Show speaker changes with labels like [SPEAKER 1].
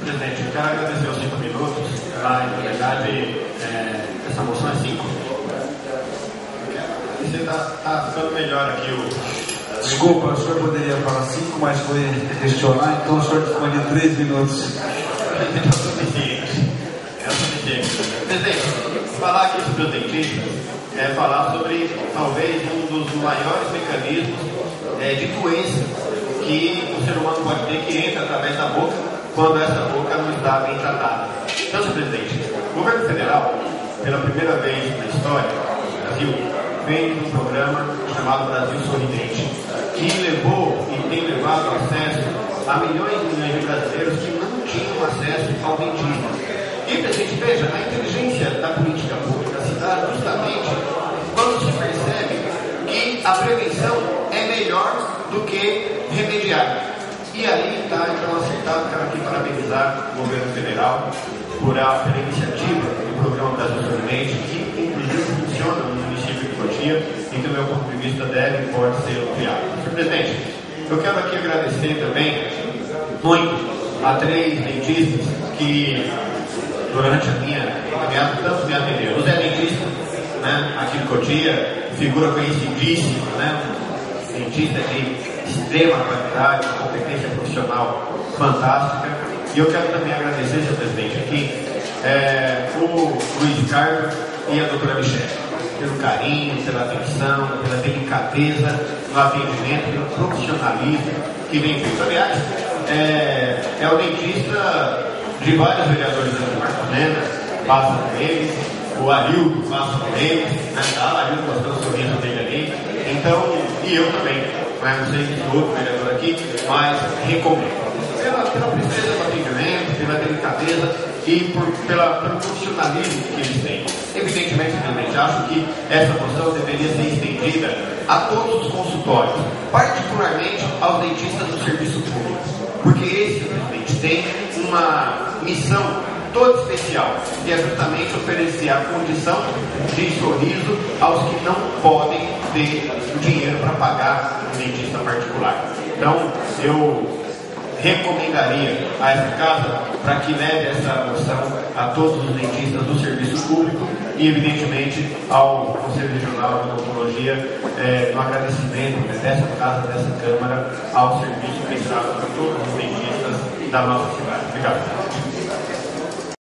[SPEAKER 1] Presidente, eu quero agradecer os 5 minutos. Na verdade, essa moção é 5. Você está ficando melhor aqui
[SPEAKER 2] Desculpa, o senhor poderia falar 5, mas foi questionar, então o senhor dispõe de 3 minutos.
[SPEAKER 1] É o suficiente. Presidente, falar aqui sobre os dentistas é falar sobre talvez um dos maiores mecanismos de doença que o ser humano pode ter, que entra através da boca quando essa boca não está bem tratada. Então, senhor presidente, o governo federal, pela primeira vez na história do Brasil, fez um programa chamado Brasil Sorridente, que levou e tem levado acesso a milhões e milhões de brasileiros que não tinham acesso ao dentista. E, presidente, veja, a inteligência da política pública se dá justamente quando se percebe que a prevenção é melhor do que remediar. E aí está, então, acertado. Quero aqui parabenizar o governo federal pela iniciativa do programa Brasil Sorridente, que inclusive funciona no município de Cotia e que, do meu ponto de vista, deve e pode ser ampliado. Senhor presidente, eu quero aqui agradecer também muito a 3 dentistas que, durante a minha caminhada, tanto me atenderam. O Zé Dentista, né, aqui de Cotia, figura conhecidíssima, né, um dentista de extrema qualidade, competência profissional fantástica. E eu quero também agradecer, senhor presidente, aqui o Luiz Carlos e a doutora Michele, pelo carinho, pela atenção, pela delicadeza no atendimento, pelo profissionalismo que vem feito. Aliás, é o dentista de vários vereadores da Marconena, passa com eles, o Arildo passa com eles, né? O Arildo mostrando o sorriso dele ali. Então, e eu também, não sei se o outro vereador aqui, mas recomendo. Pela presteza do atendimento, pela delicadeza e pelo profissionalismo que eles têm. Evidentemente, simplesmente acho que essa moção deveria ser estendida a todos os consultórios, particularmente aos dentistas do serviço público, porque esse, simplesmente, tem uma missão toda especial, que é justamente oferecer a condição de sorriso aos que não podem ter o dinheiro para pagar um dentista particular. Então, eu recomendaria a essa casa para que leve essa moção a todos os dentistas do serviço público e, evidentemente, ao Conselho Regional de Odontologia, no agradecimento dessa casa, dessa Câmara, ao serviço prestado por todos os dentistas da nossa cidade. Obrigado.